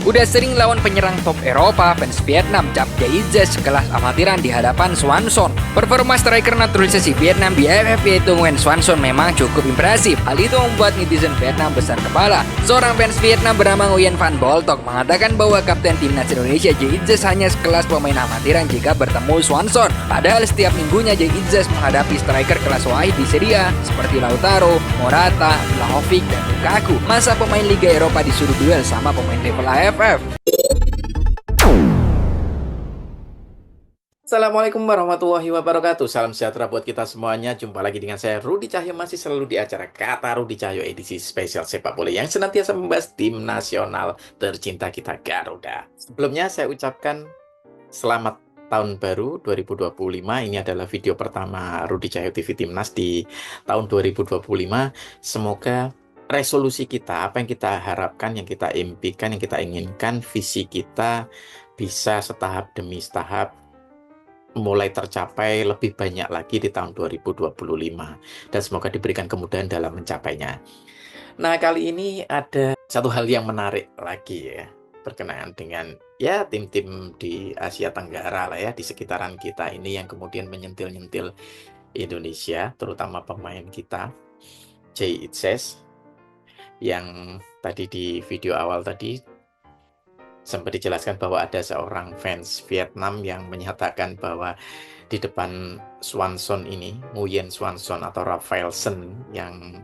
Udah sering lawan penyerang top Eropa, fans Vietnam cap Jaize sekelas amatiran di hadapan Swanson. Performa striker naturalisasi Vietnam di AFF yaitu Nguyen Swanson memang cukup impresif. Hal itu membuat netizen Vietnam besar kepala. Seorang fans Vietnam bernama Nguyen Van Boltok mengatakan bahwa kapten timnas Indonesia Jaize hanya sekelas pemain amatiran jika bertemu Swanson. Padahal setiap minggunya Jaize menghadapi striker kelas wahid di Serie A seperti Lautaro, Morata, Vlahovic, dan Lukaku. Masa pemain Liga Eropa disuruh duel sama pemain level AFF? Assalamualaikum warahmatullahi wabarakatuh. Salam sejahtera buat kita semuanya. Jumpa lagi dengan saya Rudi Cahyo, masih selalu di acara Kata Rudi Cahyo edisi spesial sepak bola yang senantiasa membahas tim nasional tercinta kita Garuda. Sebelumnya saya ucapkan selamat tahun baru 2025. Ini adalah video pertama Rudi Cahyo TV Timnas di tahun 2025. Semoga resolusi kita, apa yang kita harapkan, yang kita impikan, yang kita inginkan, visi kita bisa setahap demi setahap mulai tercapai lebih banyak lagi di tahun 2025. Dan semoga diberikan kemudahan dalam mencapainya. Nah, kali ini ada satu hal yang menarik lagi ya, berkenaan dengan ya tim-tim di Asia Tenggara lah ya, di sekitaran kita ini yang kemudian menyentil-nyentil Indonesia, terutama pemain kita, Jaize, yang tadi di video awal tadi sempat dijelaskan bahwa ada seorang fans Vietnam yang menyatakan bahwa di depan Swanson ini, Nguyen Swanson atau Rafaelsen yang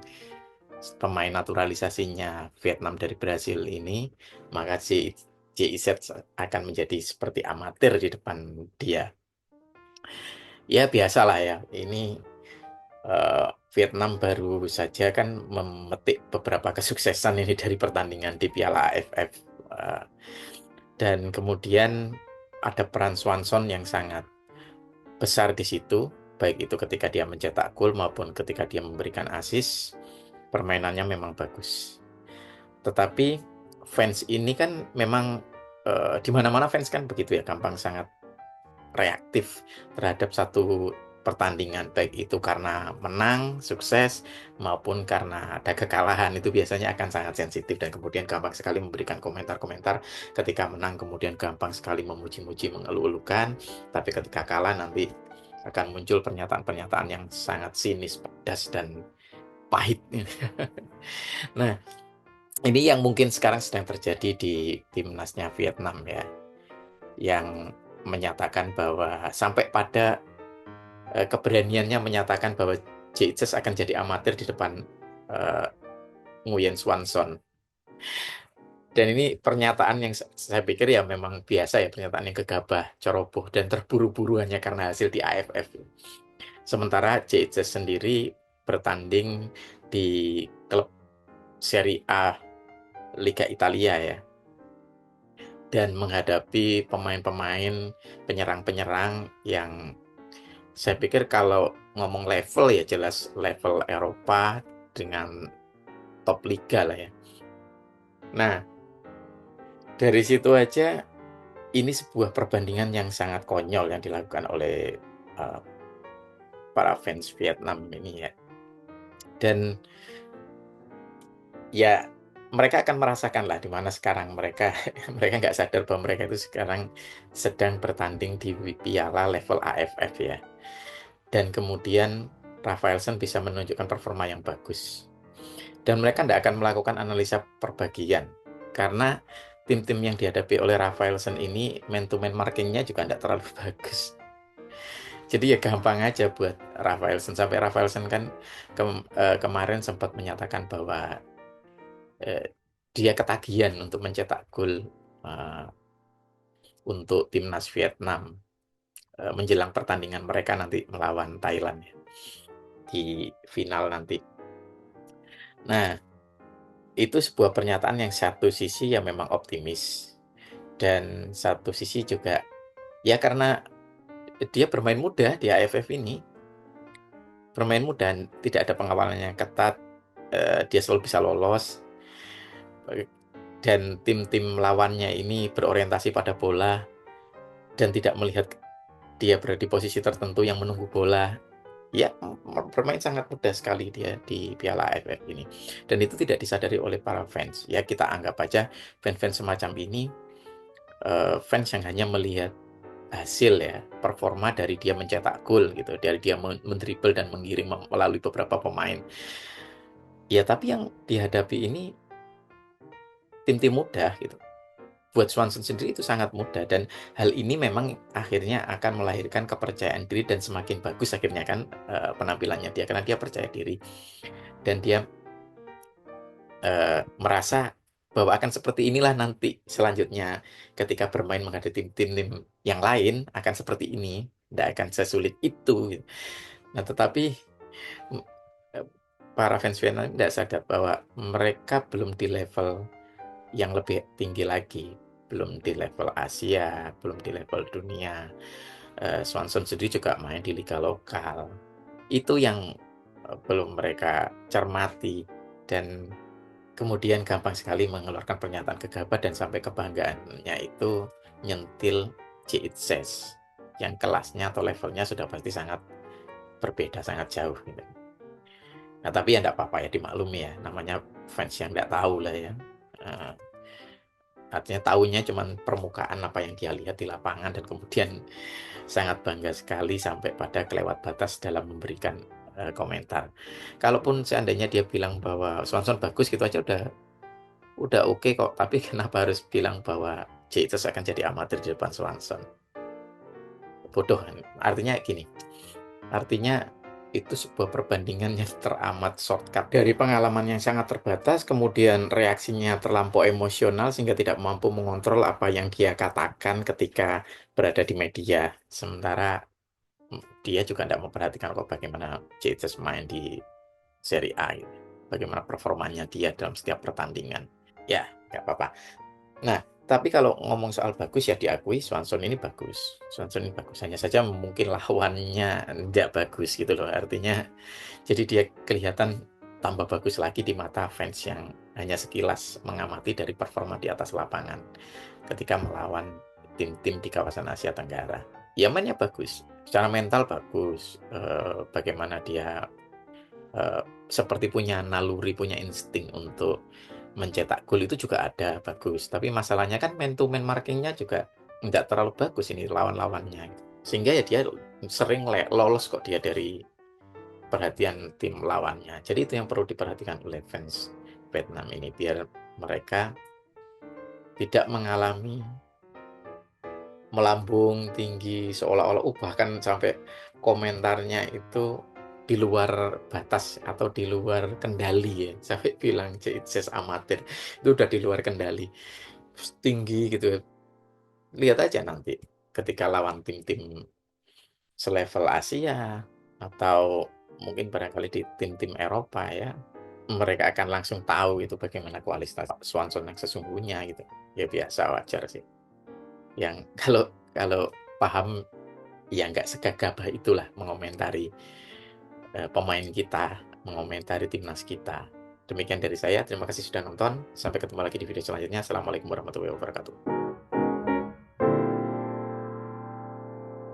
pemain naturalisasinya Vietnam dari Brasil ini, maka JIZ akan menjadi seperti amatir di depan dia. Ya biasalah ya, ini Vietnam baru saja kan memetik beberapa kesuksesan ini dari pertandingan di Piala AFF. Dan kemudian ada peran Swanson yang sangat besar di situ, baik itu ketika dia mencetak gol maupun ketika dia memberikan assist. Permainannya memang bagus. Tetapi fans ini kan memang di mana-mana fans kan begitu ya, gampang sangat reaktif terhadap satu pertandingan, baik itu karena menang, sukses, maupun karena ada kekalahan. Itu biasanya akan sangat sensitif dan kemudian gampang sekali memberikan komentar-komentar. Ketika menang kemudian gampang sekali memuji-muji, mengeluh-elukan, tapi ketika kalah nanti akan muncul pernyataan-pernyataan yang sangat sinis, pedas, dan pahit. Nah, ini yang mungkin sekarang sedang terjadi di timnasnya Vietnam ya, yang menyatakan bahwa sampai pada keberaniannya menyatakan bahwa Jaize akan jadi amatir di depan Nguyen Swanson. Dan ini pernyataan yang saya pikir ya memang biasa ya, pernyataan yang gegabah, ceroboh, dan terburu-buru hanya karena hasil di AFF. Sementara Jaize sendiri bertanding di klub Serie A Liga Italia ya, dan menghadapi pemain-pemain penyerang-penyerang yang saya pikir kalau ngomong level ya jelas level Eropa dengan top liga lah ya. Nah, dari situ aja ini sebuah perbandingan yang sangat konyol yang dilakukan oleh para fans Vietnam ini ya. Dan ya mereka akan merasakan lah di mana sekarang mereka nggak sadar bahwa mereka itu sekarang sedang bertanding di piala level AFF ya. Dan kemudian Rafaelsen bisa menunjukkan performa yang bagus. Dan mereka tidak akan melakukan analisa perbagian. Karena tim-tim yang dihadapi oleh Rafaelsen ini, man-to-man markingnya juga tidak terlalu bagus. Jadi ya gampang aja buat Rafaelsen. Sampai Rafaelsen kan kemarin sempat menyatakan bahwa dia ketagihan untuk mencetak gol untuk timnas Vietnam menjelang pertandingan mereka nanti melawan Thailand ya, di final nanti. Nah, itu sebuah pernyataan yang satu sisi ya memang optimis, dan satu sisi juga ya karena dia bermain muda di AFF ini, bermain muda, tidak ada pengawalan yang ketat, dia selalu bisa lolos, dan tim-tim lawannya ini berorientasi pada bola dan tidak melihat dia berada di posisi tertentu yang menunggu bola. Ya, bermain sangat mudah sekali dia di Piala AFF ini, dan itu tidak disadari oleh para fans. Ya, kita anggap aja fans-fans semacam ini, fans yang hanya melihat hasil ya, performa dari dia mencetak gol gitu, dari dia mendribel dan mengirim melalui beberapa pemain. Ya, tapi yang dihadapi ini tim-tim mudah gitu. Buat Swanson sendiri itu sangat mudah, dan hal ini memang akhirnya akan melahirkan kepercayaan diri dan semakin bagus akhirnya kan, penampilannya dia karena dia percaya diri dan dia, merasa bahwa akan seperti inilah nanti selanjutnya ketika bermain menghadapi tim-tim yang lain akan seperti ini, tidak akan sesulit itu gitu. Nah, tetapi, m eee, para fans Vietnam tidak sadar bahwa mereka belum di level yang lebih tinggi lagi, belum di level Asia, belum di level dunia. Swanson sendiri juga main di liga lokal. Itu yang, belum mereka cermati, dan kemudian gampang sekali mengeluarkan pernyataan gegabah dan sampai kebanggaannya itu nyentil Jitses yang kelasnya atau levelnya sudah pasti sangat berbeda, sangat jauh gitu. Nah, tapi ya nggak apa-apa ya, dimaklumi ya, namanya fans yang nggak tahu lah ya. Heeh. Artinya tahunya cuman permukaan apa yang dia lihat di lapangan dan kemudian sangat bangga sekali sampai pada kelewat batas dalam memberikan, komentar. Kalaupun seandainya dia bilang bahwa Swanson bagus gitu aja udah oke kok, tapi kenapa harus bilang bahwa Jesus akan jadi amatir di depan Swanson? Bodoh kan. Artinya gini, artinya itu sebuah perbandingan yang teramat shortcut dari pengalaman yang sangat terbatas, kemudian reaksinya terlampau emosional sehingga tidak mampu mengontrol apa yang dia katakan ketika berada di media. Sementara, dia juga tidak memperhatikan kok bagaimana Jesus main di Serie A gitu, bagaimana performanya dia dalam setiap pertandingan. Ya, nggak apa-apa. Nah, tapi kalau ngomong soal bagus ya diakui Swanson ini bagus. Swanson ini bagus, hanya saja mungkin lawannya nggak bagus gitu loh. Artinya jadi dia kelihatan tambah bagus lagi di mata fans yang hanya sekilas mengamati dari performa di atas lapangan ketika melawan tim-tim di kawasan Asia Tenggara. Ya mainnya bagus, secara mental bagus, bagaimana dia, seperti punya naluri, punya insting untuk mencetak gol itu juga ada, bagus. Tapi masalahnya kan man to man marking-nya juga nggak terlalu bagus ini lawan-lawannya. Sehingga ya dia sering lolos kok dia dari perhatian tim lawannya. Jadi itu yang perlu diperhatikan oleh fans Vietnam ini, biar mereka tidak mengalami melambung tinggi seolah-olah, bahkan sampai komentarnya itu di luar batas atau di luar kendali ya, sampai bilang Jitses amatir, itu udah di luar kendali. Tinggi gitu. Lihat aja nanti ketika lawan tim-tim selevel Asia atau mungkin barangkali di tim-tim Eropa ya, mereka akan langsung tahu itu bagaimana kualitas Swanson yang sesungguhnya gitu. Ya biasa, wajar sih. Yang kalau kalau paham, ya nggak segagabah itulah mengomentari, pemain kita, mengomentari timnas kita. Demikian dari saya, terima kasih sudah nonton, sampai ketemu lagi di video selanjutnya. Assalamualaikum warahmatullahi wabarakatuh.